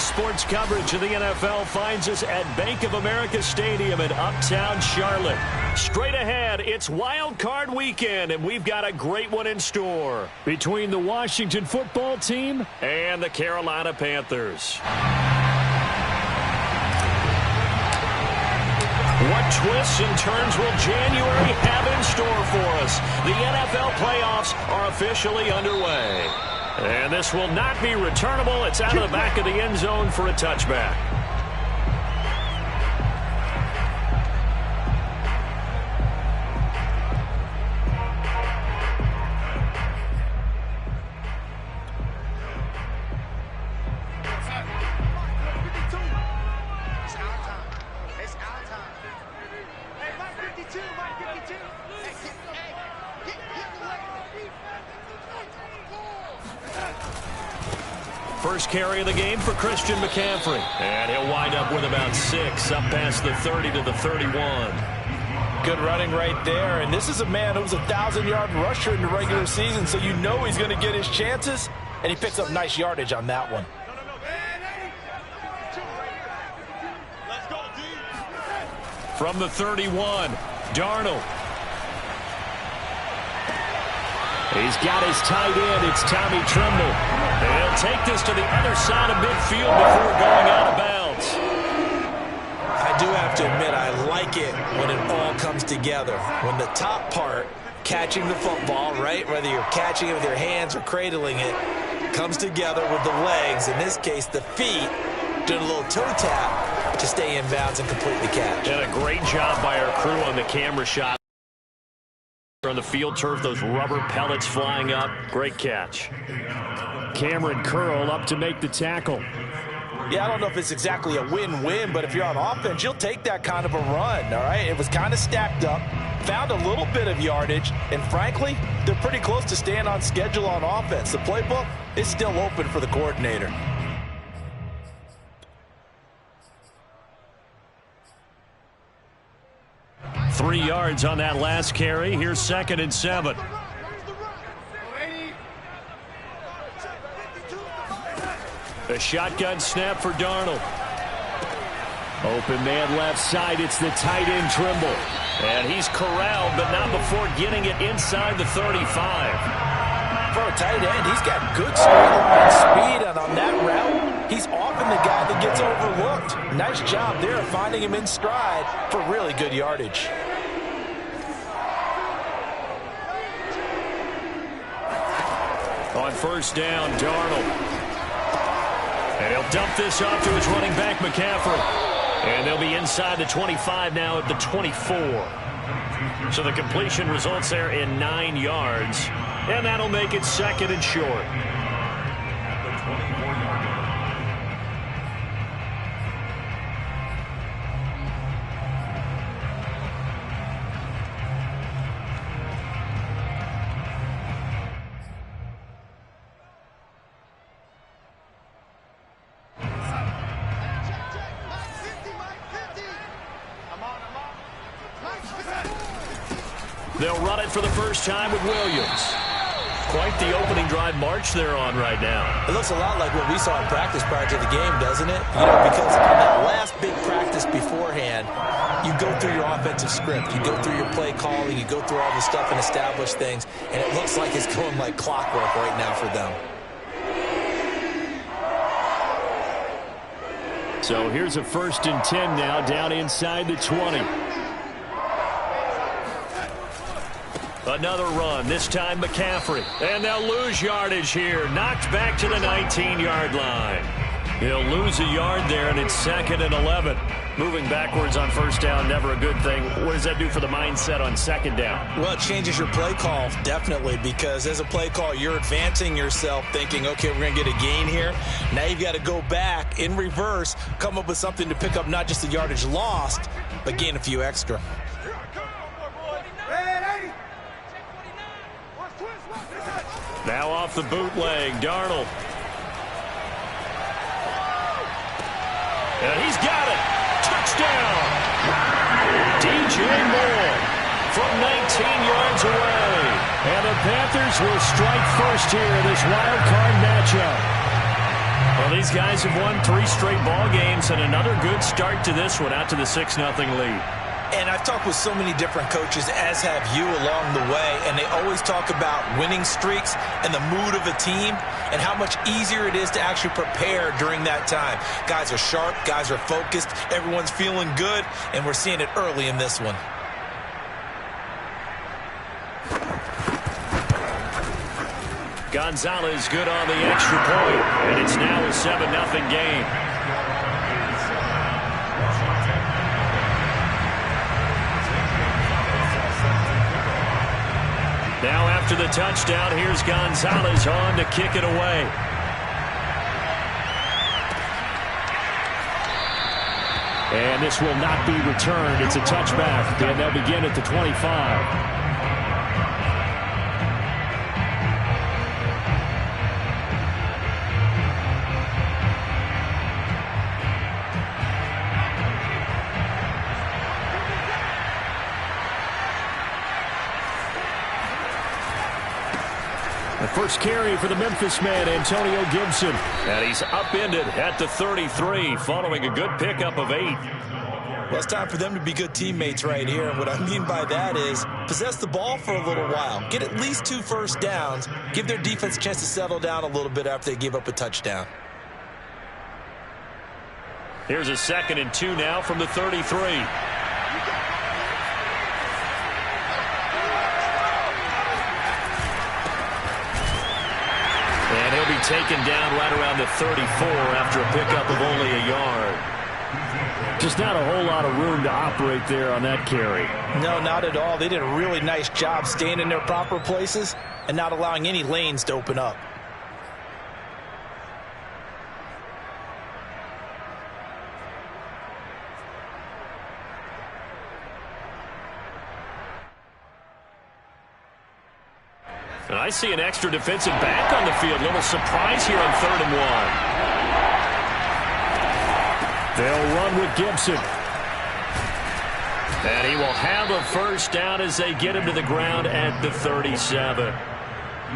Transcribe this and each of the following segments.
sports coverage of the NFL finds us at Bank of America Stadium in Uptown Charlotte. Straight ahead, it's Wild Card Weekend, and we've got a great one in store between the Washington football team and the Carolina Panthers. What twists and turns will January have in store for us? The NFL playoffs are officially underway. And this will not be returnable. It's out of the back of the end zone for a touchback. First carry of the game for Christian McCaffrey. And he'll wind up with about 6, up past the 30 to the 31. Good running right there. And this is a man who was a 1,000-yard rusher in the regular season, so you know he's going to get his chances. And he picks up nice yardage on that one. From the 31, Darnold. He's got his tight end. It's Tommy Tremble. And he'll take this to the other side of midfield before going out of bounds. I do have to admit, I like it when it all comes together. When the top part, catching the football, right, whether you're catching it with your hands or cradling it, comes together with the legs, in this case the feet, doing a little toe tap to stay in bounds and complete the catch. And a great job by our crew on the camera shot. On the field turf, those rubber pellets flying up. Great catch. Cameron Curl up to make the tackle. Yeah, I don't know if it's exactly a win-win, but if you're on offense, you'll take that kind of a run, all right? It was kind of stacked up, found a little bit of yardage, and frankly, they're pretty close to staying on schedule on offense. The playbook is still open for the coordinator. Three yards on that last carry. Here's 2nd and 7. A shotgun snap for Darnold. Open man left side. It's the tight end Trimble. And he's corralled, but not before getting it inside the 35. For a tight end, he's got good straight line speed, and on that route, he's often the guy that gets overlooked. Nice job there of finding him in stride for really good yardage. On first down, Darnold. And he'll dump this off to his running back, McCaffrey. And they'll be inside the 25 now at the 24. So the completion results there in 9 yards. And that'll make it 2nd and short. They'll run it for the first time with Williams. Quite the opening drive march they're on right now. It looks a lot like what we saw in practice prior to the game, doesn't it? You know, because on that last big practice beforehand, you go through your offensive script. You go through your play calling. You go through all the stuff and establish things. And it looks like it's going like clockwork right now for them. So here's a 1st and 10 now down inside the 20. Another run, this time McCaffrey. And they'll lose yardage here. Knocked back to the 19-yard line. He'll lose a yard there, and it's 2nd and 11. Moving backwards on first down, never a good thing. What does that do for the mindset on 2nd down? Well, it changes your play call, definitely, because as a play call, you're advancing yourself thinking, okay, we're going to get a gain here. Now you've got to go back in reverse, come up with something to pick up not just the yardage lost, but gain a few extra. Now off the bootleg, Darnold. And he's got it. Touchdown. DJ Moore from 19 yards away. And the Panthers will strike first here in this wild card matchup. Well, these guys have won 3 straight ball games and another good start to this one out to the 6-0 lead. And I've talked with so many different coaches, as have you, along the way, and they always talk about winning streaks and the mood of a team and how much easier it is to actually prepare during that time. Guys are sharp, guys are focused, everyone's feeling good, and we're seeing it early in this one. Gonzalez good on the extra point, and it's now a 7-0 game. Now after the touchdown, here's Gonzalez on to kick it away. And this will not be returned. It's a touchback, and they'll begin at the 25. First carry for the Memphis man, Antonio Gibson. And he's upended at the 33 following a good pickup of 8. Well, it's time for them to be good teammates right here. And what I mean by that is possess the ball for a little while. Get at least 2 first downs. Give their defense a chance to settle down a little bit after they give up a touchdown. Here's a 2nd and 2 now from the 33. And he'll be taken down right around the 34 after a pickup of only a yard. Just not a whole lot of room to operate there on that carry. No, not at all. They did a really nice job staying in their proper places and not allowing any lanes to open up. And I see an extra defensive back on the field. Little surprise here on 3rd and 1. They'll run with Gibson. And he will have a first down as they get him to the ground at the 37.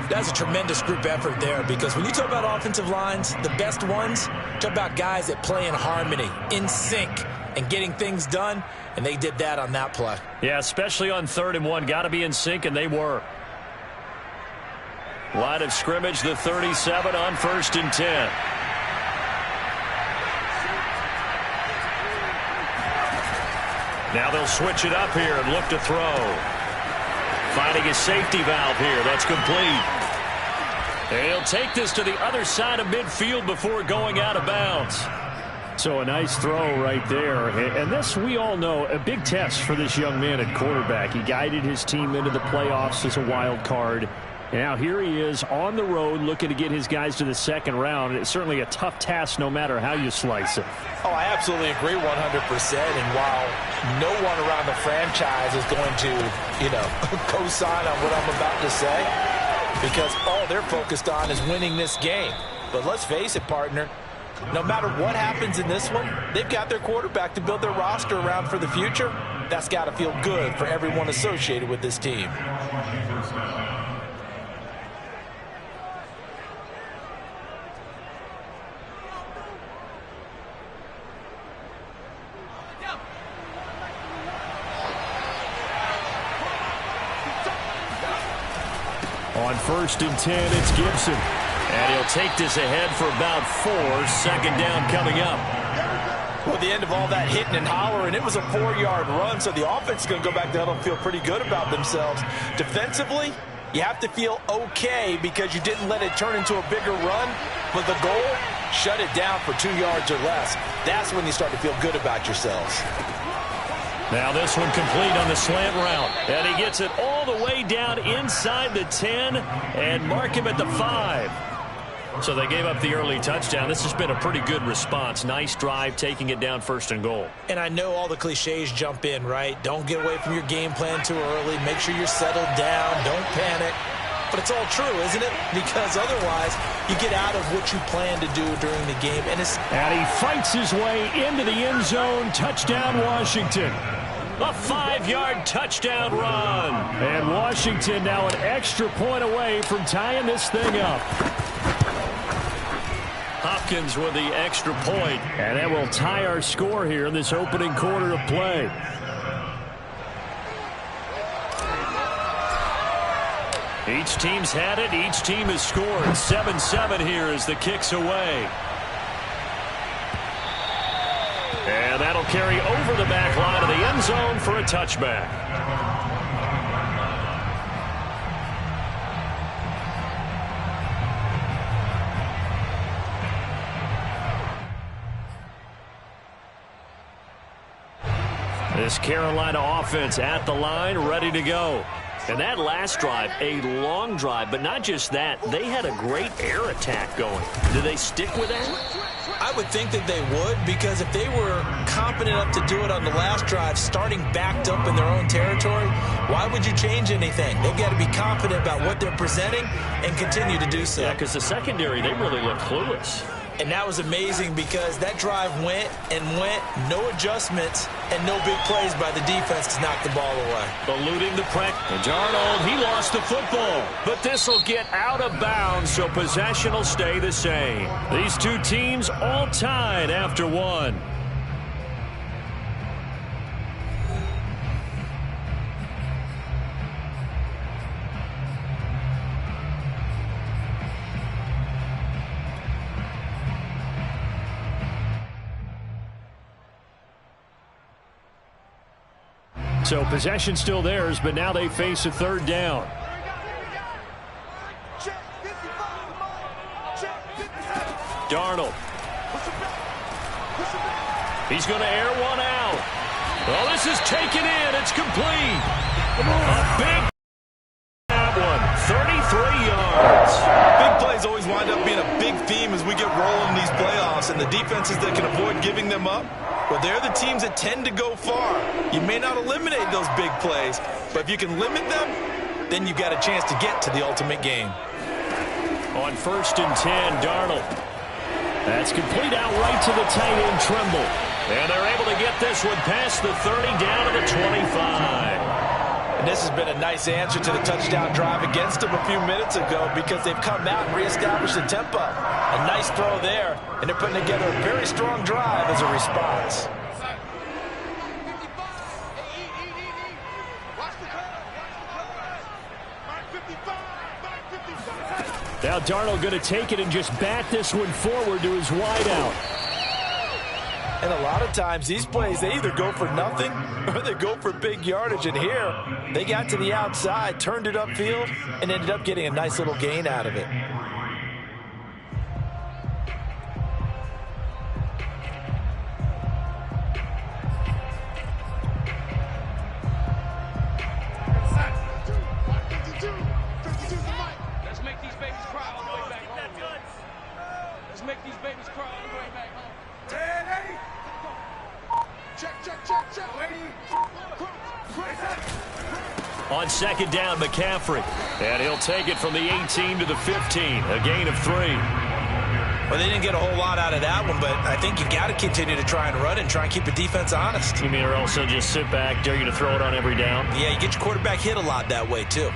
That's a tremendous group effort there, because when you talk about offensive lines, the best ones, talk about guys that play in harmony, in sync, and getting things done, and they did that on that play. Yeah, especially on 3rd and 1. Got to be in sync, and they were. Line of scrimmage, the 37 on 1st and 10. Now they'll switch it up here and look to throw. Finding a safety valve here. That's complete. And he'll take this to the other side of midfield before going out of bounds. So a nice throw right there. And this, we all know, a big test for this young man at quarterback. He guided his team into the playoffs as a wild card. Now here he is on the road looking to get his guys to the 2nd round. It's certainly a tough task no matter how you slice it. Oh, I absolutely agree 100%. And while no one around the franchise is going to, co-sign on what I'm about to say, because all they're focused on is winning this game. But let's face it, partner, no matter what happens in this one, they've got their quarterback to build their roster around for the future. That's got to feel good for everyone associated with this team. On 1st and 10, it's Gibson. And he'll take this ahead for about 4. 2nd down coming up. Well, at the end of all that hitting and hollering, it was a 4-yard run, so the offense is going to go back to huddle and feel pretty good about themselves. Defensively, you have to feel okay because you didn't let it turn into a bigger run. But the goal, shut it down for 2 yards or less. That's when you start to feel good about yourselves. Now this one complete on the slant route. And he gets it all the way down inside the 10 and mark him at the 5. So they gave up the early touchdown. This has been a pretty good response. Nice drive, taking it down 1st and goal. And I know all the cliches jump in, right? Don't get away from your game plan too early. Make sure you're settled down. Don't panic. But it's all true, isn't it? Because otherwise, you get out of what you plan to do during the game. And he fights his way into the end zone. Touchdown, Washington. A 5-yard touchdown run. And Washington now an extra point away from tying this thing up. Hopkins with the extra point. And that will tie our score here in this opening quarter of play. Each team's had it. Each team has scored. 7-7 here as the kick's away. And that'll carry over the back line of the end zone for a touchback. This Carolina offense at the line, ready to go. And that last drive, a long drive, but not just that. They had a great air attack going. Do they stick with that? I would think that they would, because if they were confident enough to do it on the last drive, starting backed up in their own territory, why would you change anything? They've got to be confident about what they're presenting and continue to do so. Yeah, because the secondary, they really look clueless. And that was amazing because that drive went and went, no adjustments, and no big plays by the defense to knock the ball away. Eluding the pressure. And Darnold, he lost the football. But this will get out of bounds, so possession will stay the same. These two teams all tied after one. So possession still theirs, but now they face a third down. Darnold. He's going to air one out. Well, this is taken in. It's complete. A big that one. 33 yards. Big plays always wind up being a big theme as we get rolling in these playoffs, and the defenses that can avoid giving them up, well, they're the teams that tend to go far. You may not eliminate those big plays, but if you can limit them, then you've got a chance to get to the ultimate game. On 1st and 10, Darnold. That's complete out right to the tight end, Tremble. And they're able to get this one past the 30 down to the 25. And this has been a nice answer to the touchdown drive against them a few minutes ago because they've come out and reestablished the tempo. A nice throw there, and they're putting together a very strong drive as a response. Now Darnold going to take it and just bat this one forward to his wideout. And a lot of times these plays, they either go for nothing or they go for big yardage. And here, they got to the outside, turned it upfield, and ended up getting a nice little gain out of it. Let's make these babies cry all the way back home. Let's make these babies cry all the way back home. On 2nd down, McCaffrey. And he'll take it from the 18 to the 15. A gain of 3. Well, they didn't get a whole lot out of that one, but I think you got to continue to try and run and try and keep the defense honest. You mean or also just sit back, dare you to throw it on every down? Yeah, you get your quarterback hit a lot that way, too.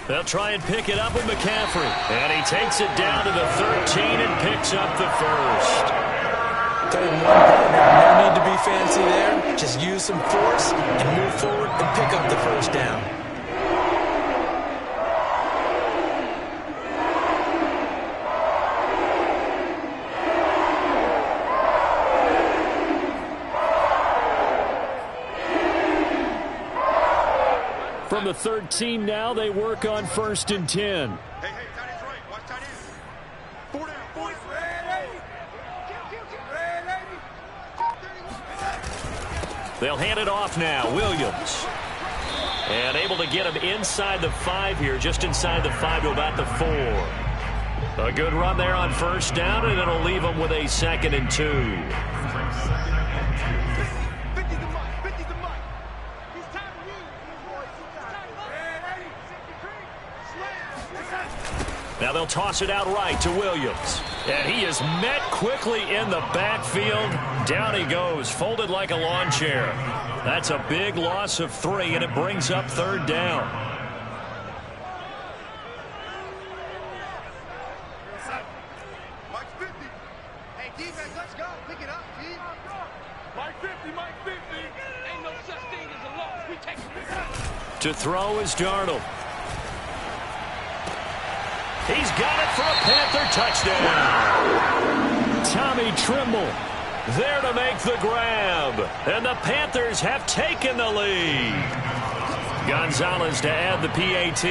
They'll try and pick it up with McCaffrey. And he takes it down to the 13 and picks up the first. Tell you one partner, no need to be fancy there. Just use some force and move forward and pick up the first down. From the 13 now, they work on 1st and 10. Hey, tight end's right. Watch tight end. 4 down, boys. They'll hand it off now. Williams. And able to get him inside the 5 here, just inside the 5 to about the 4. A good run there on 1st down, and it'll leave them with a 2nd and 2. Now they'll toss it out right to Williams. And he is met quickly in the backfield. Down he goes, folded like a lawn chair. That's a big loss of 3, and it brings up 3rd down. Mike 50. Hey, defense, let's go. Pick it up, team. Mike 50, Mike 50. Ain't no such thing as a loss. We take it. To throw is Darnold. He's got it for a Panther touchdown. Tommy Trimble there to make the grab. And the Panthers have taken the lead. Gonzalez to add the PAT.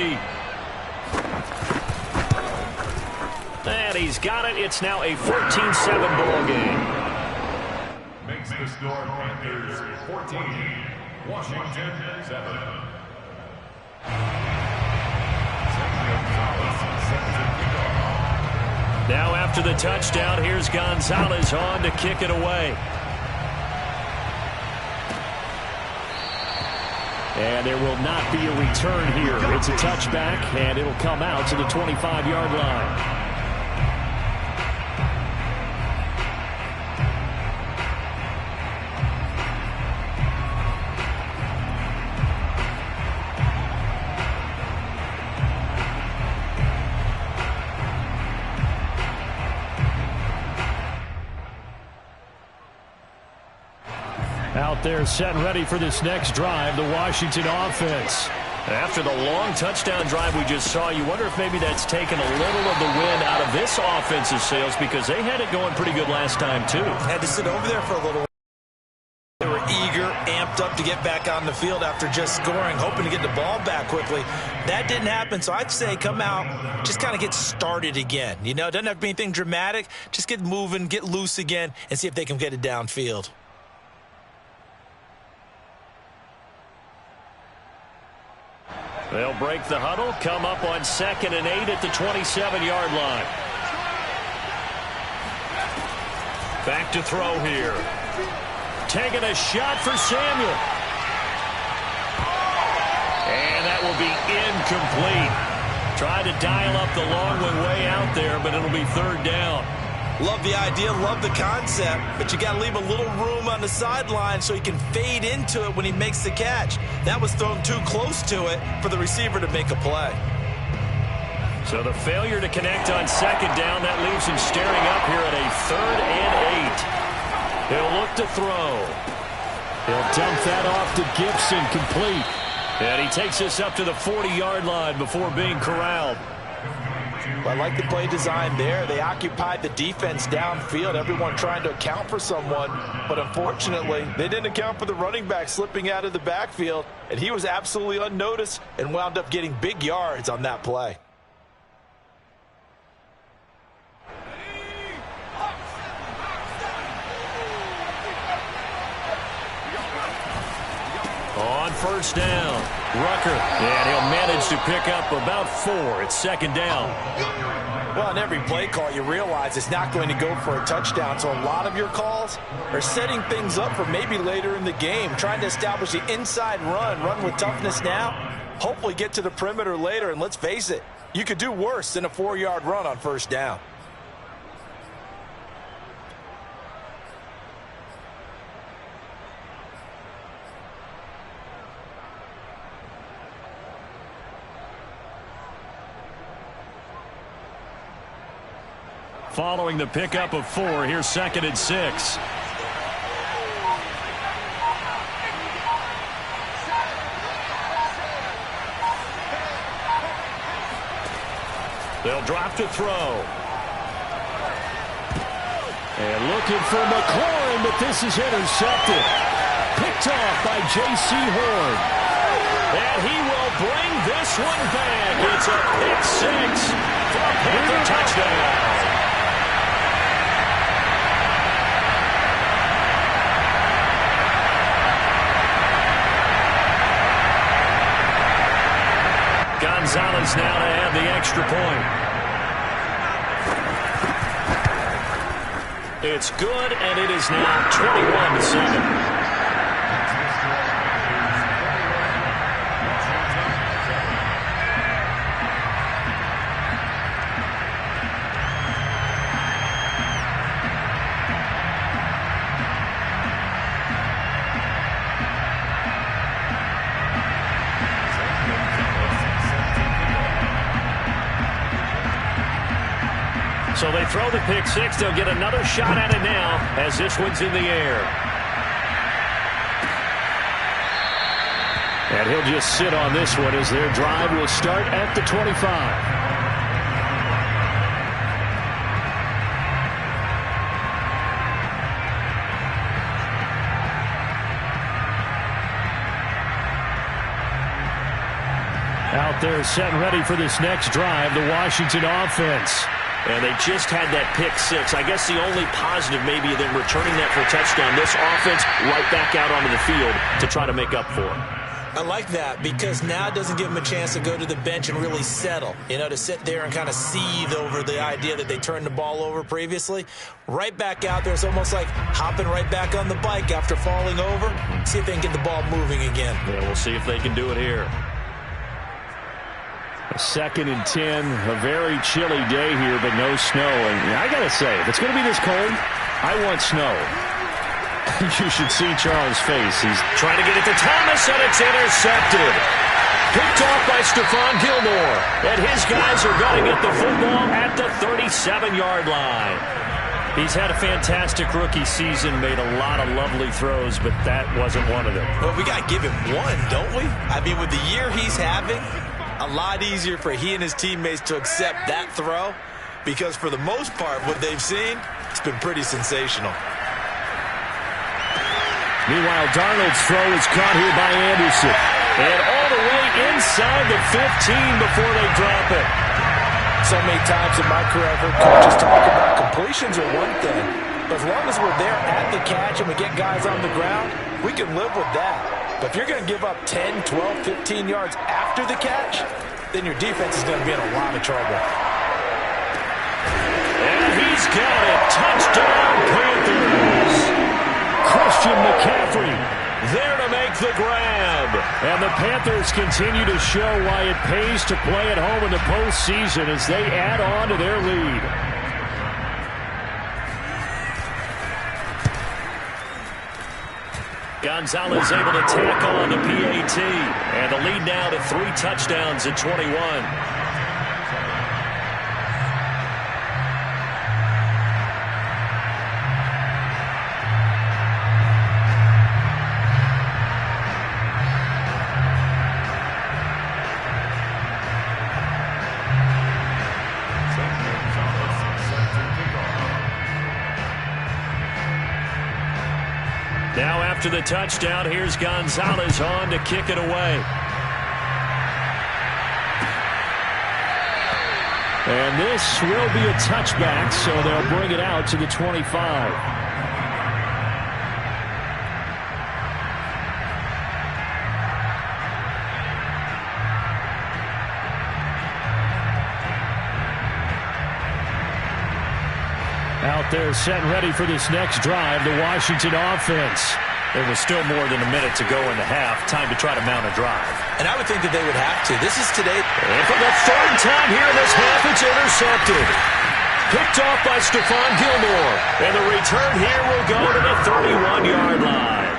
And he's got it. It's now a 14-7 ball game. Makes the score Panthers 14, Washington 7. Now after the touchdown, here's Gonzalez on to kick it away. And there will not be a return here. It's a touchback, and it'll come out to the 25-yard line. Out there set and ready for this next drive, the Washington offense. After the long touchdown drive we just saw, you wonder if maybe that's taken a little of the wind out of this offensive sails, because they had it going pretty good last time too. Had to sit over there for a little while. They were eager, amped up to get back on the field after just scoring, hoping to get the ball back quickly. That didn't happen, so I'd say come out, just kind of get started again. You know, it doesn't have to be anything dramatic. Just get moving, get loose again, and see if they can get it downfield. They'll break the huddle, come up on 2nd and 8 at the 27-yard line. Back to throw here. Taking a shot for Samuel. And that will be incomplete. Tried to dial up the long one way out there, but it'll be 3rd down. Love the idea, love the concept, but you got to leave a little room on the sideline so he can fade into it when he makes the catch. That was thrown too close to it for the receiver to make a play. So the failure to connect on 2nd down, that leaves him staring up here at a 3rd and 8. He'll look to throw. He'll dump that off to Gibson, complete. And he takes this up to the 40-yard line before being corralled. I like the play design there. They occupied the defense downfield, everyone trying to account for someone, but unfortunately, they didn't account for the running back slipping out of the backfield, and he was absolutely unnoticed and wound up getting big yards on that play. On 1st down, Rucker, and he'll manage to pick up about 4. It's 2nd down. Well, in every play call, you realize it's not going to go for a touchdown, so a lot of your calls are setting things up for maybe later in the game, trying to establish the inside run with toughness now, hopefully get to the perimeter later, and let's face it, you could do worse than a 4-yard run on 1st down. Following the pickup of 4, here's 2nd and 6. They'll drop to throw. And looking for McLaurin, but this is intercepted. Picked off by J.C. Horn. And he will bring this one back. It's a pick 6 for a Panther touchdown. Gonzalez now to add the extra point. It's good, and it is now 21-7. So they throw the pick six. They'll get another shot at it now as this one's in the air. And he'll just sit on this one as their drive will start at the 25. Out there set and ready for this next drive, the Washington offense. And they just had that pick six. I guess the only positive maybe than returning that for a touchdown. This offense right back out onto the field to try to make up for it. I like that because now it doesn't give them a chance to go to the bench and really settle. You know, to sit there and kind of seethe over the idea that they turned the ball over previously. Right back out there. It's almost like hopping right back on the bike after falling over. See if they can get the ball moving again. Yeah, we'll see if they can do it here. A 2nd and 10, a very chilly day here, but no snow. And I got to say, if it's going to be this cold, I want snow. You should see Charles' face. He's trying to get it to Thomas, and it's intercepted. Picked off by Stephon Gilmore. And his guys are going to get the football at the 37-yard line. He's had a fantastic rookie season, made a lot of lovely throws, but that wasn't one of them. Well, we got to give him one, don't we? I mean, with the year he's having, a lot easier for he and his teammates to accept that throw because for the most part, what they've seen, it's been pretty sensational. Meanwhile, Darnold's throw is caught here by Anderson. And all the way inside the 15 before they drop it. So many times in my career, I've heard coaches talk about completions are one thing. But as long as we're there at the catch and we get guys on the ground, we can live with that. But if you're going to give up 10, 12, 15 yards after the catch, then your defense is going to be in a lot of trouble. And he's got it. Touchdown, Panthers. Christian McCaffrey there to make the grab. And the Panthers continue to show why it pays to play at home in the postseason as they add on to their lead. Gonzalez able to tack on the PAT. And the lead now to 3 touchdowns at 21. Now after the touchdown, here's Gonzalez on to kick it away. And this will be a touchback, so they'll bring it out to the 25. Out there set and ready for this next drive, the Washington offense. There was still more than a minute to go in the half. Time to try to mount a drive. And I would think that they would have to. This is today. And for the 3rd time here in this half, it's intercepted. Picked off by Stephon Gilmore. And the return here will go to the 31-yard line.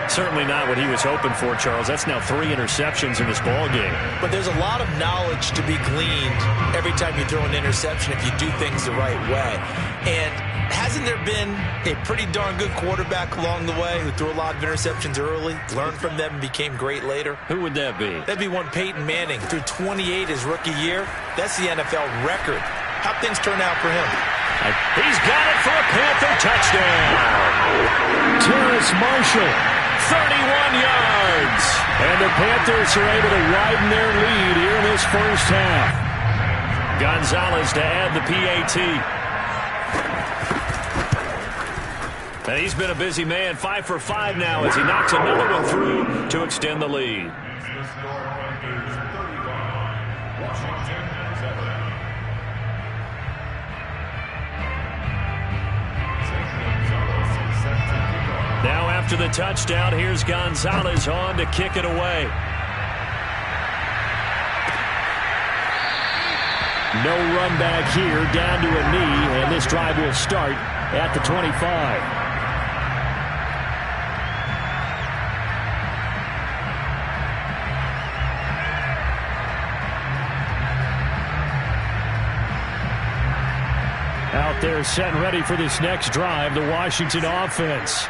Certainly not what he was hoping for, Charles. That's now 3 interceptions in this ball game. But there's a lot of knowledge to be gleaned every time you throw an interception if you do things the right way. And hasn't there been a pretty darn good quarterback along the way who threw a lot of interceptions early, learned from them, and became great later? Who would that be? That'd be one Peyton Manning. Threw 28 his rookie year. That's the NFL record. How'd things turn out for him? He's got it for a Panther touchdown. Terrace Marshall, 31 yards. And the Panthers are able to widen their lead here in this first half. Gonzalez to add the PAT. And he's been a busy man, 5 for 5 now as he knocks another one through to extend the lead. Now after the touchdown, here's Gonzalez on to kick it away. No run back here, down to a knee, and this drive will start at the 25. out there set and ready for this next drive, the Washington offense.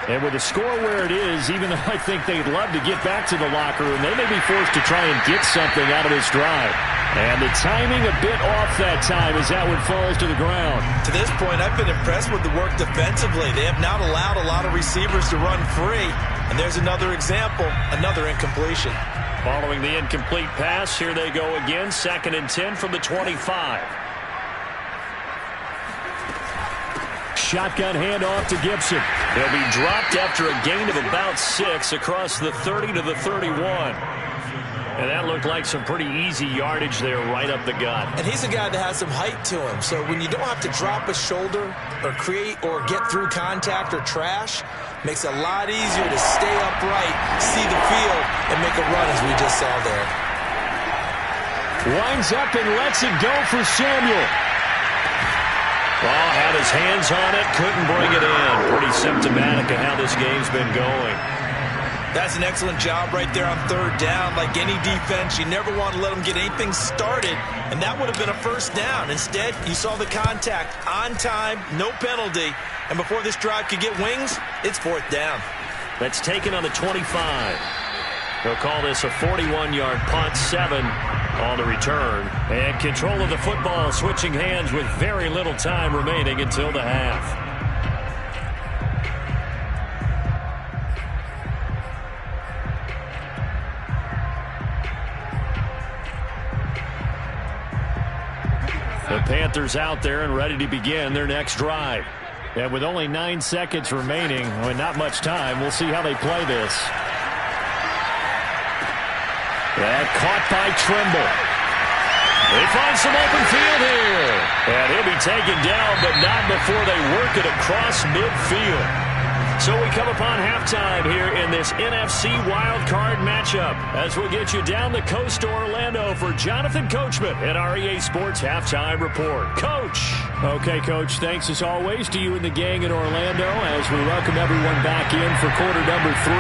And with the score where it is, even though I think they'd love to get back to the locker room, they may be forced to try and get something out of this drive. And the timing a bit off that time as that one falls to the ground. To this point, I've been impressed with the work defensively. They have not allowed a lot of receivers to run free. And there's another example, another incompletion. Following the incomplete pass, here they go again, 2nd and 10 from the 25. Shotgun handoff to Gibson. He'll be dropped after a gain of about 6 across the 30 to the 31. And that looked like some pretty easy yardage there right up the gut. And he's a guy that has some height to him. So when you don't have to drop a shoulder or create or get through contact or trash, makes it a lot easier to stay upright, see the field, and make a run as we just saw there. Winds up and lets it go for Samuel. Well, had his hands on it, couldn't bring it in. Pretty symptomatic of how this game's been going. That's an excellent job right there on 3rd down. Like any defense, you never want to let them get anything started, and that would have been a 1st down. Instead, you saw the contact on time, no penalty, and before this drive could get wings, it's 4th down. That's taken on the 25. They'll call this a 41-yard punt, 7 on the return. And control of the football switching hands with very little time remaining until the half. The Panthers out there and ready to begin their next drive. And with only 9 seconds remaining, and not much time, we'll see how they play this. That caught by Trimble. They find some open field here. And he'll be taken down, but not before they work it across midfield. So we come upon halftime here in this NFC wildcard matchup as we'll get you down the coast to Orlando for Jonathan Coachman at our EA Sports Halftime Report. Coach. Okay, Coach, thanks as always to you and the gang in Orlando as we welcome everyone back in for quarter number 3.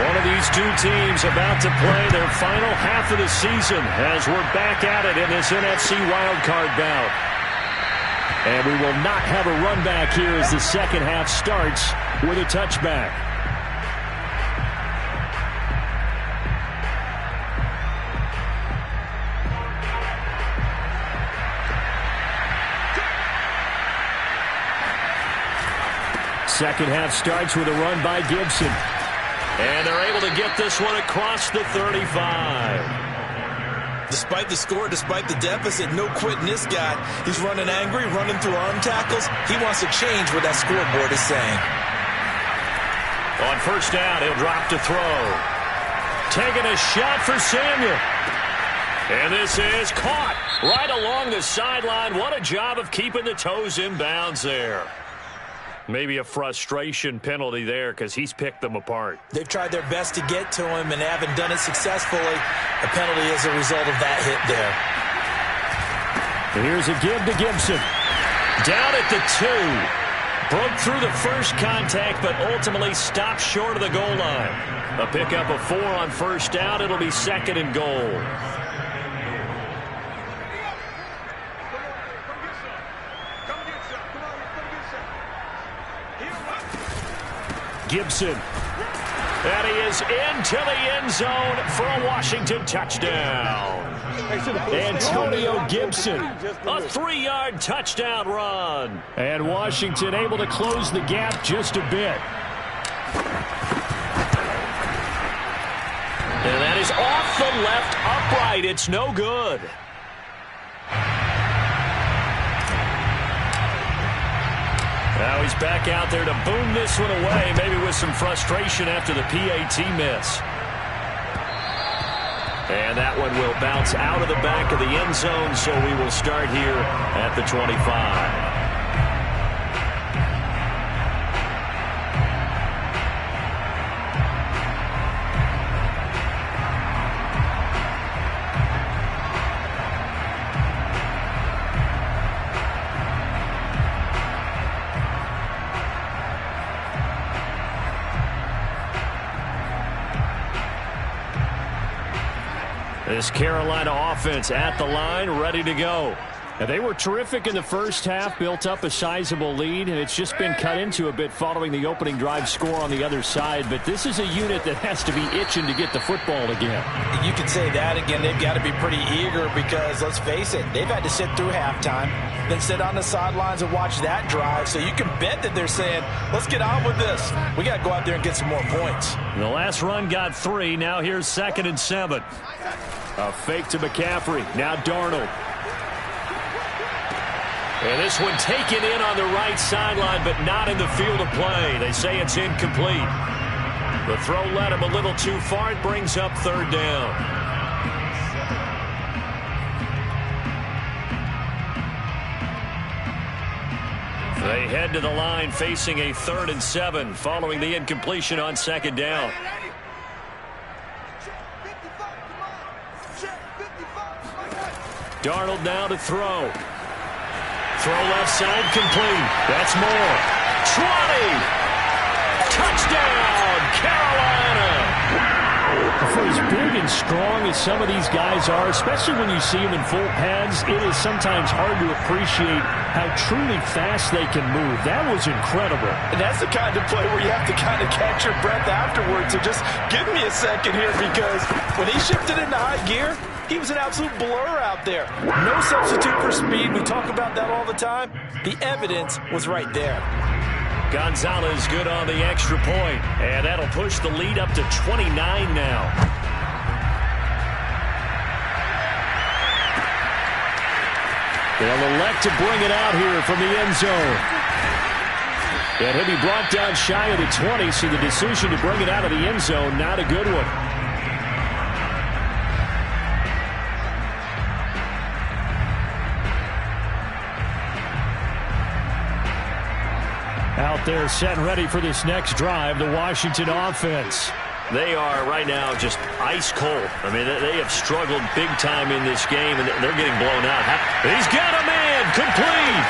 One of these two teams about to play their final half of the season as we're back at it in this NFC wildcard bout. And we will not have a run back here as the second half starts with a touchback. Second half starts with a run by Gibson. And they're able to get this one across the 35. Despite the score, despite the deficit, no quitting this guy. He's running angry, running through arm tackles. He wants to change what that scoreboard is saying. On 1st down, he'll drop to throw. Taking a shot for Samuel. And this is caught right along the sideline. What a job of keeping the toes in bounds there. Maybe a frustration penalty there because he's picked them apart. They've tried their best to get to him and haven't done it successfully. A penalty as a result of that hit there. And here's a give to Gibson. Down at the 2. Broke through the first contact, but ultimately stopped short of the goal line. A pickup of 4 on 1st down. It'll be 2nd and goal. Gibson. And he is into the end zone for a Washington touchdown. Antonio Gibson, a 3-yard touchdown run. And Washington able to close the gap just a bit. And that is off the left upright. It's no good. Now he's back out there to boom this one away, maybe with some frustration after the PAT miss. And that one will bounce out of the back of the end zone, so we will start here at the 25. This Carolina offense at the line, ready to go. And they were terrific in the first half, built up a sizable lead, and it's just been cut into a bit following the opening drive score on the other side. But this is a unit that has to be itching to get the football again. You can say that again. They've got to be pretty eager because, let's face it, they've had to sit through halftime, then sit on the sidelines and watch that drive. So you can bet that they're saying, let's get on with this. We got to go out there and get some more points. The last run got 3. Now here's 2nd and 7. A fake to McCaffrey. Now Darnold. And this one taken in on the right sideline, but not in the field of play. They say it's incomplete. The throw led him a little too far. It brings up 3rd down. They head to the line facing a 3rd and 7 following the incompletion on 2nd down. Darnold now to throw. Throw left side complete. That's more. 20. Touchdown, Carolina. For as big and strong as some of these guys are, especially when you see them in full pads, it is sometimes hard to appreciate how truly fast they can move. That was incredible. And that's the kind of play where you have to kind of catch your breath afterwards. So just give me a second here, because when he shifted into high gear, he was an absolute blur out there. No substitute for speed. We talk about that all the time. The evidence was right there. Gonzalez good on the extra point, and that'll push the lead up to 29 now. They'll elect to bring it out here from the end zone. And he'll be brought down shy of the 20, so the decision to bring it out of the end zone, not a good one. Out there set and ready for this next drive, the Washington offense. They are right now just ice cold. I mean, they have struggled big time in this game, and they're getting blown out. He's got a man, complete.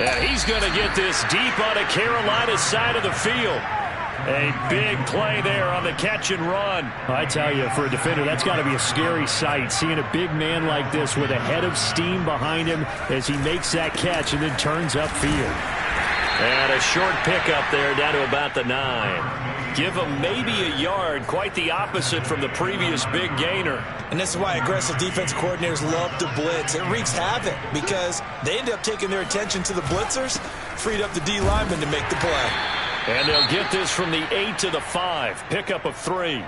And he's going to get this deep on the Carolina side of the field. A big play there on the catch and run. I tell you, for a defender, that's got to be a scary sight, seeing a big man like this with a head of steam behind him as he makes that catch and then turns upfield. And a short pickup there down to about the 9. Give him maybe a yard, quite the opposite from the previous big gainer. And this is why aggressive defense coordinators love to blitz. It wreaks havoc because they end up taking their attention to the blitzers, freed up the D lineman to make the play. And they'll get this from the 8 to the 5. Pickup of 3.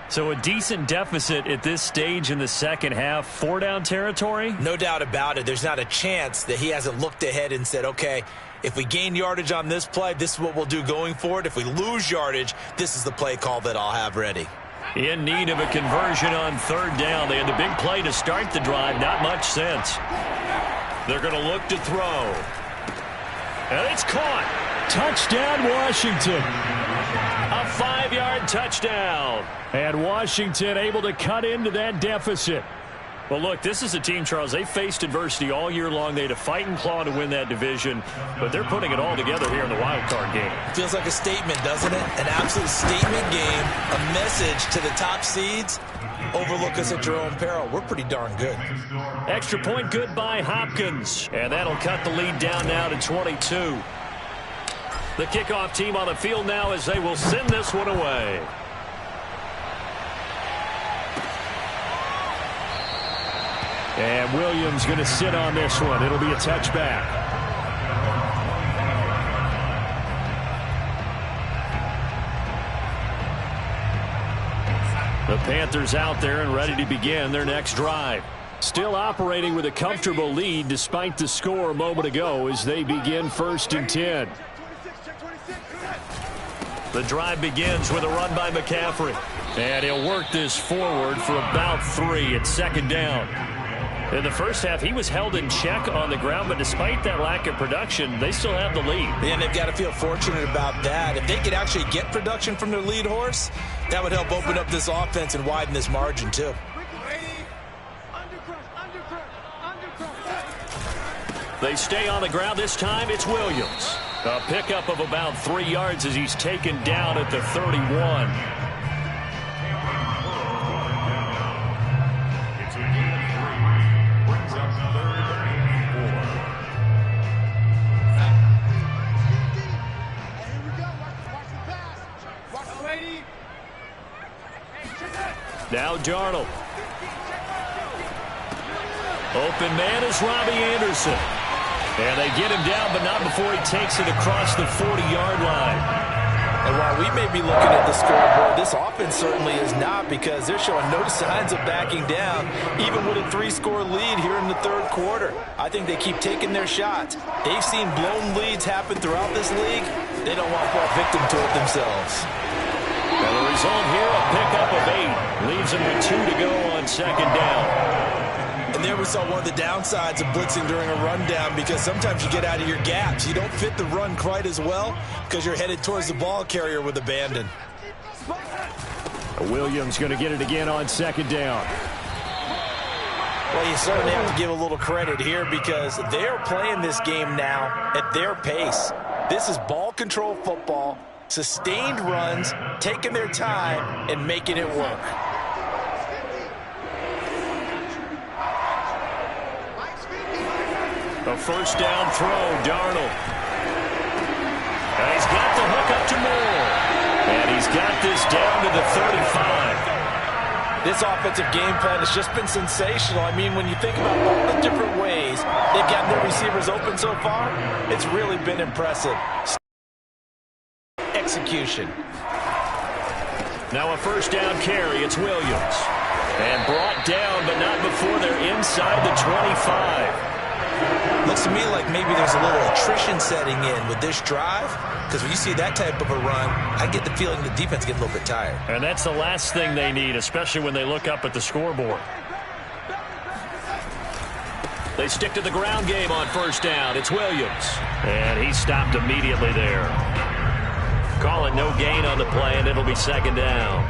So a decent deficit at this stage in the second half. 4-down territory? No doubt about it. There's not a chance that he hasn't looked ahead and said, okay, if we gain yardage on this play, this is what we'll do going forward. If we lose yardage, this is the play call that I'll have ready. In need of a conversion on 3rd down. They had the big play to start the drive. Not much sense. They're going to look to throw. And it's caught. Touchdown, Washington. A 5-yard touchdown. And Washington able to cut into that deficit. Well, look, this is a team, Charles, they faced adversity all year long. They had to fight and claw to win that division, but they're putting it all together here in the wild card game. Feels like a statement, doesn't it? An absolute statement game, a message to the top seeds. Overlook us at your own peril. We're pretty darn good. Extra point good by Hopkins, and that'll cut the lead down now to 22. The kickoff team on the field now as they will send this one away. And Williams going to sit on this one. It'll be a touchback. The Panthers out there and ready to begin their next drive. Still operating with a comfortable lead despite the score a moment ago as they begin 1st and 10. The drive begins with a run by McCaffrey. And he'll work this forward for about 3 at 2nd down. In the first half, he was held in check on the ground, but despite that lack of production, they still have the lead. And they've got to feel fortunate about that. If they could actually get production from their lead horse, that would help open up this offense and widen this margin, too. They stay on the ground. This time, it's Williams. A pickup of about 3 yards as he's taken down at the 31. Now Darnold. Open man is Robbie Anderson. And they get him down, but not before he takes it across the 40-yard line. And while we may be looking at the scoreboard, this offense certainly is not, because they're showing no signs of backing down, even with a 3-score lead here in the third quarter. I think they keep taking their shots. They've seen blown leads happen throughout this league. They don't want to fall victim to it themselves. And the result here, a pickup of 8. Leaves them with 2 to go on second down. And there we saw one of the downsides of blitzing during a rundown, because sometimes you get out of your gaps. You don't fit the run quite as well because you're headed towards the ball carrier with abandon. Williams going to get it again on second down. Well, you certainly have to give a little credit here, because they're playing this game now at their pace. This is ball control football, sustained runs, taking their time, and making it work. A first down throw, Darnold. And he's got the hook up to Moore. And he's got this down to the 35. This offensive game plan has just been sensational. I mean, when you think about all the different ways they've gotten their receivers open so far, it's really been impressive. Execution. Now a first down carry. It's Williams. And brought down, but not before they're inside the 25. Looks to me like maybe there's a little attrition setting in with this drive, because when you see that type of a run, I get the feeling the defense gets a little bit tired. And that's the last thing they need, especially when they look up at the scoreboard. They stick to the ground game on first down. It's Williams. And he stopped immediately there. Call it no gain on the play, and it'll be second down.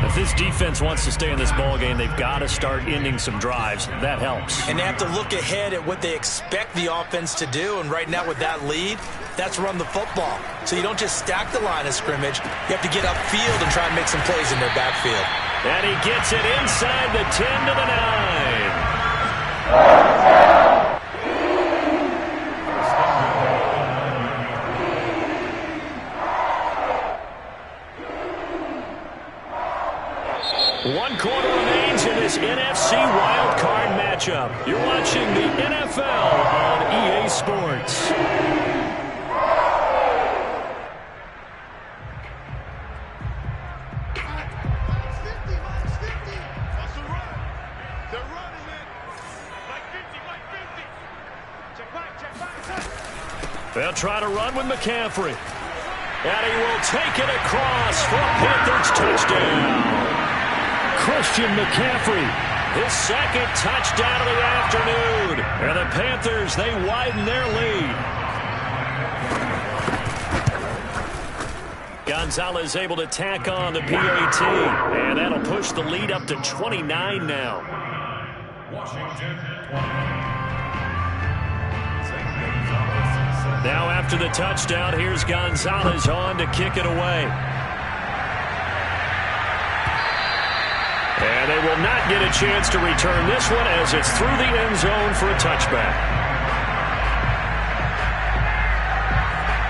If this defense wants to stay in this ball game, they've got to start ending some drives. That helps. And they have to look ahead at what they expect the offense to do. And right now with that lead, that's run the football. So you don't just stack the line of scrimmage. You have to get upfield and try and make some plays in their backfield. And he gets it inside the 10 to the 9. One quarter remains in this NFC wildcard matchup. You're watching the NFL on EA Sports. They'll try to run with McCaffrey. And he will take it across for a Panthers touchdown. Christian McCaffrey, his second touchdown of the afternoon. And the Panthers, they widen their lead. Gonzalez able to tack on the PAT. And that'll push the lead up to 29 now. Washington. Now after the touchdown, here's Gonzalez on to kick it away. And they will not get a chance to return this one, as it's through the end zone for a touchback.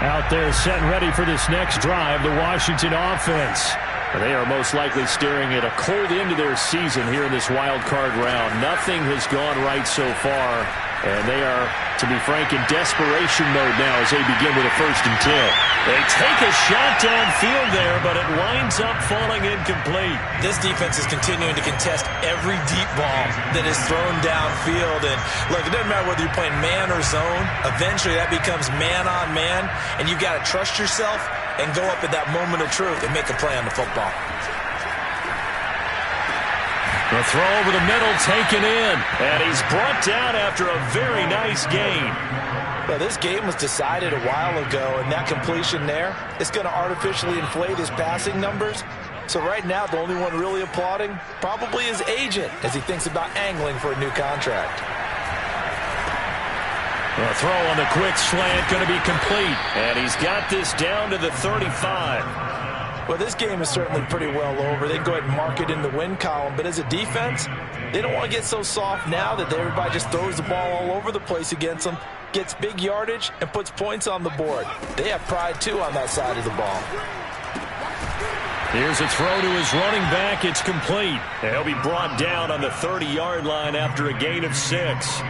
Out there set and ready for this next drive, the Washington offense. They are most likely staring at a cold end to their season here in this wild card round. Nothing has gone right so far, and they are, to be frank, in desperation mode now as they begin with a 1st and 10. They take a shot downfield there, but it winds up falling incomplete. This defense is continuing to contest every deep ball that is thrown downfield. And look, it doesn't matter whether you're playing man or zone. Eventually that becomes man on man, and you've got to trust yourself and go up at that moment of truth and make a play on the football. The throw over the middle taken in, and he's brought down after a very nice gain. Well, this game was decided a while ago, and that completion there is going to artificially inflate his passing numbers. So right now, the only one really applauding probably his agent as he thinks about angling for a new contract. The throw on the quick slant going to be complete, and he's got this down to the 35. Well, this game is certainly pretty well over. They can go ahead and mark it in the win column. But as a defense, they don't want to get so soft now that everybody just throws the ball all over the place against them, gets big yardage, and puts points on the board. They have pride, too, on that side of the ball. Here's a throw to his running back. It's complete. And he'll be brought down on the 30-yard line after a gain of 6.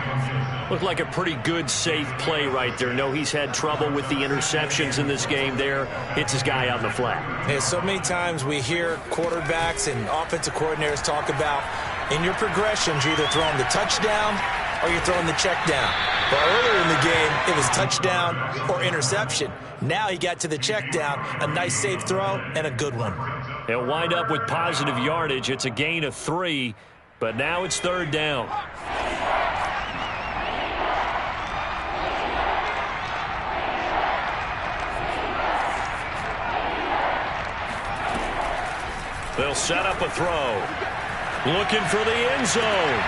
Looked like a pretty good, safe play right there. No, he's had trouble with the interceptions in this game there. Hits his guy on the flat. Yeah, so many times we hear quarterbacks and offensive coordinators talk about in your progressions, you're either throwing the touchdown or you're throwing the check down. But earlier in the game, it was touchdown or interception. Now he got to the check down, a nice safe throw, and a good one. He'll wind up with positive yardage. It's a gain of 3, but now it's 3rd down. They'll set up a throw. Looking for the end zone.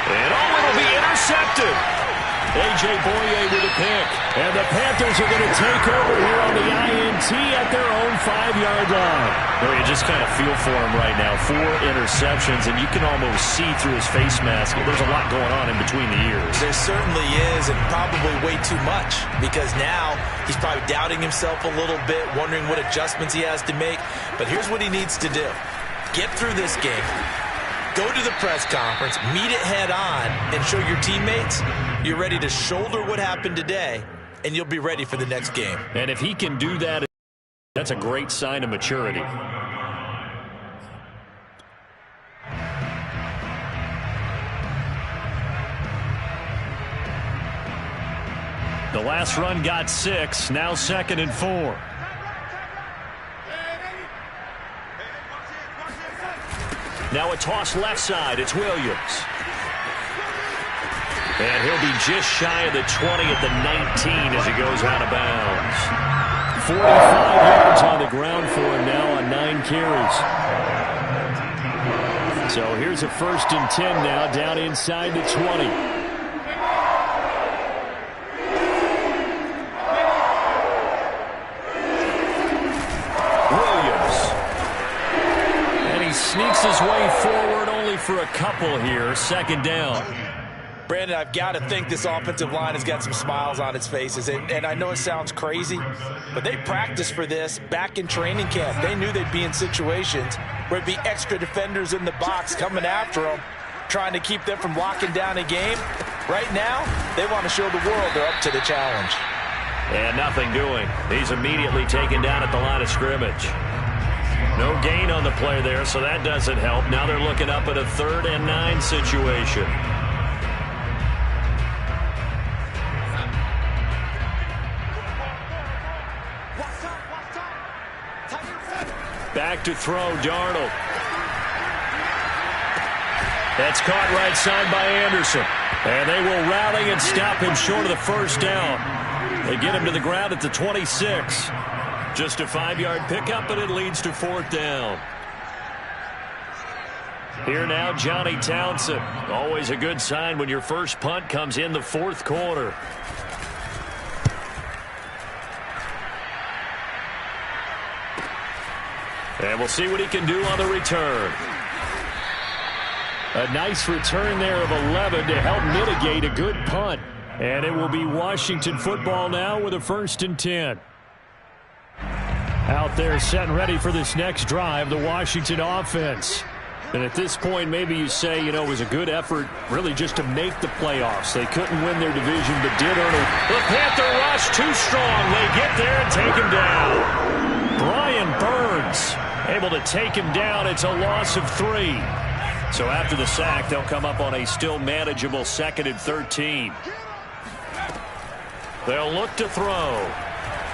And it'll be intercepted. A.J. Boye with a pick. And the Panthers are going to take over here on the INT at their own 5-yard line. Well, you just kind of feel for him right now. 4 interceptions, and you can almost see through his face mask. There's a lot going on in between the ears. There certainly is, and probably way too much, because now he's probably doubting himself a little bit, wondering what adjustments he has to make. But here's what he needs to do. Get through this game. Go to the press conference, meet it head on, and show your teammates you're ready to shoulder what happened today, and you'll be ready for the next game. And if he can do that, that's a great sign of maturity. The last run got 6, now 2nd and 4. Now a toss left side. It's Williams. And he'll be just shy of the 20 at the 19 as he goes out of bounds. 45 yards on the ground for him now on 9 carries. So here's a 1st and 10 now down inside the 20. Sneaks his way forward only for a couple here. 2nd down. Brandon, I've got to think this offensive line has got some smiles on its faces. And I know it sounds crazy, but they practiced for this back in training camp. They knew they'd be in situations where it'd be extra defenders in the box coming after them, trying to keep them from locking down a game. Right now, they want to show the world they're up to the challenge. And nothing doing. He's immediately taken down at the line of scrimmage. No gain on the play there, so that doesn't help. Now they're looking up at a 3rd and 9 situation. Back to throw, Darnold. That's caught right side by Anderson. And they will rally and stop him short of the 1st down. They get him to the ground at the 26. Just a 5-yard pickup, and it leads to 4th down. Here now, Johnny Townsend. Always a good sign when your first punt comes in the 4th quarter. And we'll see what he can do on the return. A nice return there of 11 to help mitigate a good punt. And it will be Washington football now with a 1st and 10. Out there set and ready for this next drive, the Washington offense. And at this point, maybe you say, you know, it was a good effort really just to make the playoffs. They couldn't win their division, but did earn it. The Panther rush too strong. They get there and take him down. Brian Burns able to take him down. It's a loss of 3. So after the sack, they'll come up on a still manageable 2nd and 13. They'll look to throw.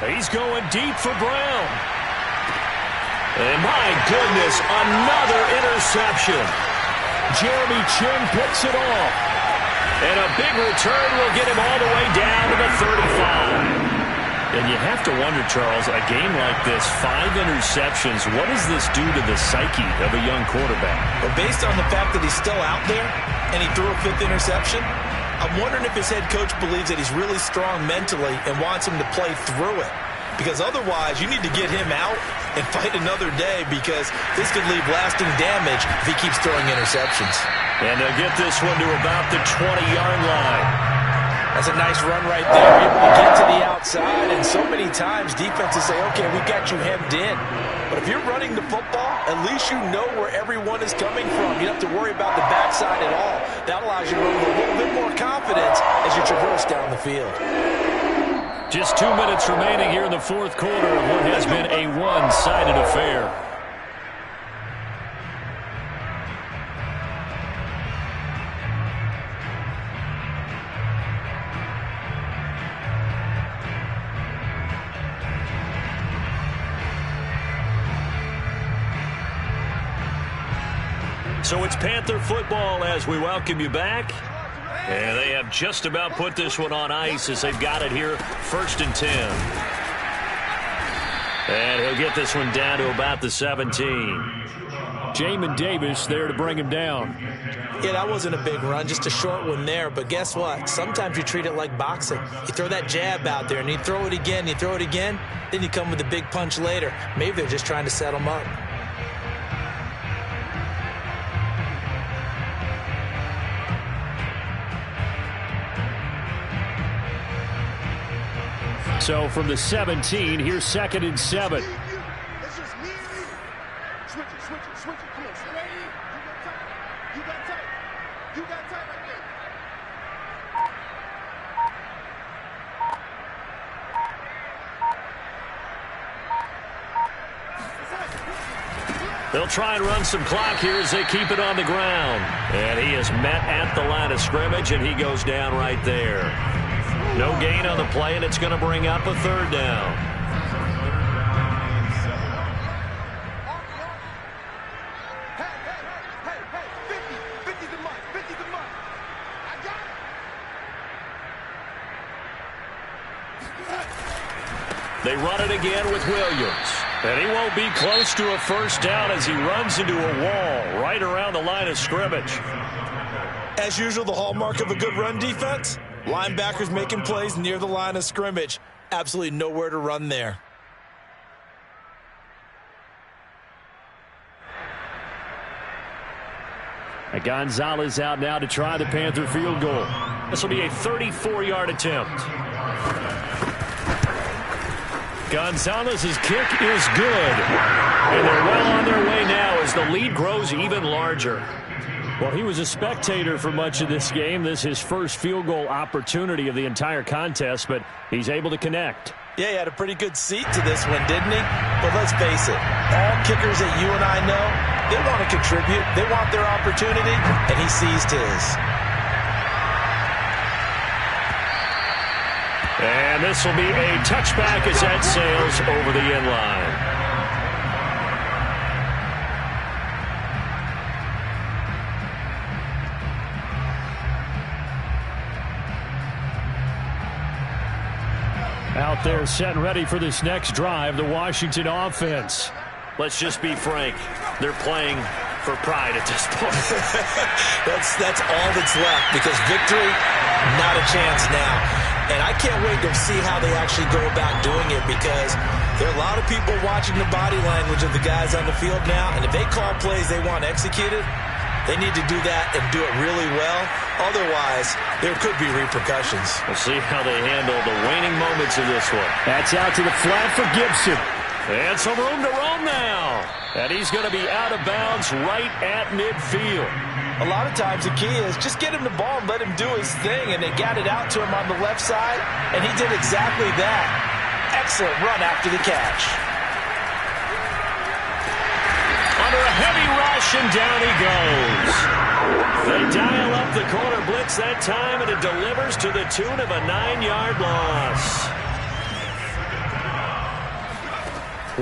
He's going deep for Brown. And my goodness, another interception. Jeremy Chin picks it off. And a big return will get him all the way down to the 35. And you have to wonder, Charles, a game like this, 5 interceptions, what does this do to the psyche of a young quarterback? Well, based on the fact that he's still out there and he threw a 5th interception, I'm wondering if his head coach believes that he's really strong mentally and wants him to play through it. Because otherwise, you need to get him out and fight another day, because this could leave lasting damage if he keeps throwing interceptions. And they'll get this one to about the 20-yard line. That's a nice run right there. Able to get to the outside, and so many times defenses say, okay, we got you hemmed in. But if you're running the football, at least you know where everyone is coming from. You don't have to worry about the backside at all. That allows you to run with a little bit more confidence as you traverse down the field. Just 2 minutes remaining here in the fourth quarter of what has been a one-sided affair. So it's Panther football as we welcome you back. And they have just about put this one on ice as they've got it here, 1st and 10. And he'll get this one down to about the 17. Jamin Davis there to bring him down. Yeah, that wasn't a big run, just a short one there. But guess what? Sometimes you treat it like boxing. You throw that jab out there, and you throw it again, then you come with a big punch later. Maybe they're just trying to set him up. So from the 17, here's 2nd and 7. It's just me and you. Switch it. Come on, stay right here. You got tight. You got tight right there. They'll try and run some clock here as they keep it on the ground. And he is met at the line of scrimmage, and he goes down right there. No gain on the play, and it's going to bring up a 3rd down. Hey, 50 the month. I got it. They run it again with Williams. And he won't be close to a 1st down as he runs into a wall right around the line of scrimmage. As usual, the hallmark of a good run defense, linebackers making plays near the line of scrimmage. Absolutely nowhere to run there. And Gonzalez out now to try the Panther field goal. This will be a 34-yard attempt. Gonzalez's kick is good. And they're well on their way now as the lead grows even larger. Well, he was a spectator for much of this game. This is his first field goal opportunity of the entire contest, but he's able to connect. Yeah, he had a pretty good seat to this one, didn't he? But let's face it, all kickers that you and I know, they want to contribute. They want their opportunity, and he seized his. And this will be a touchback as that sails over the end line. Out there set and ready for this next drive, the Washington offense. Let's just be frank. They're playing for pride at this point. That's all that's left because victory, not a chance now. And I can't wait to see how they actually go about doing it because there are a lot of people watching the body language of the guys on the field now. And if they call plays they want executed, they need to do that and do it really well. Otherwise, there could be repercussions. We'll see how they handle the waning moments of this one. That's out to the flat for Gibson. And some room to roam now. And he's going to be out of bounds right at midfield. A lot of times the key is just get him the ball and let him do his thing. And they got it out to him on the left side, and he did exactly that. Excellent run after the catch. Under a heavy rush, and down he goes. They dial up the corner blitz that time, and it delivers to the tune of a 9-yard loss.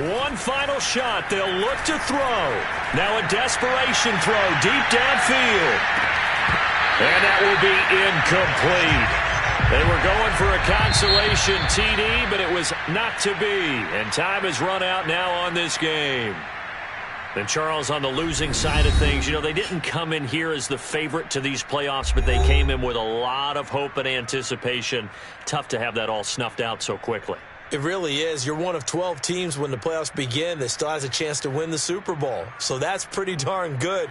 One final shot. They'll look to throw. Now a desperation throw deep downfield. And that will be incomplete. They were going for a consolation TD, but it was not to be. And time has run out now on this game. And Charles, on the losing side of things, you know, they didn't come in here as the favorite to these playoffs, but they came in with a lot of hope and anticipation. Tough to have that all snuffed out so quickly. It really is. You're one of 12 teams when the playoffs begin that still has a chance to win the Super Bowl. So that's pretty darn good.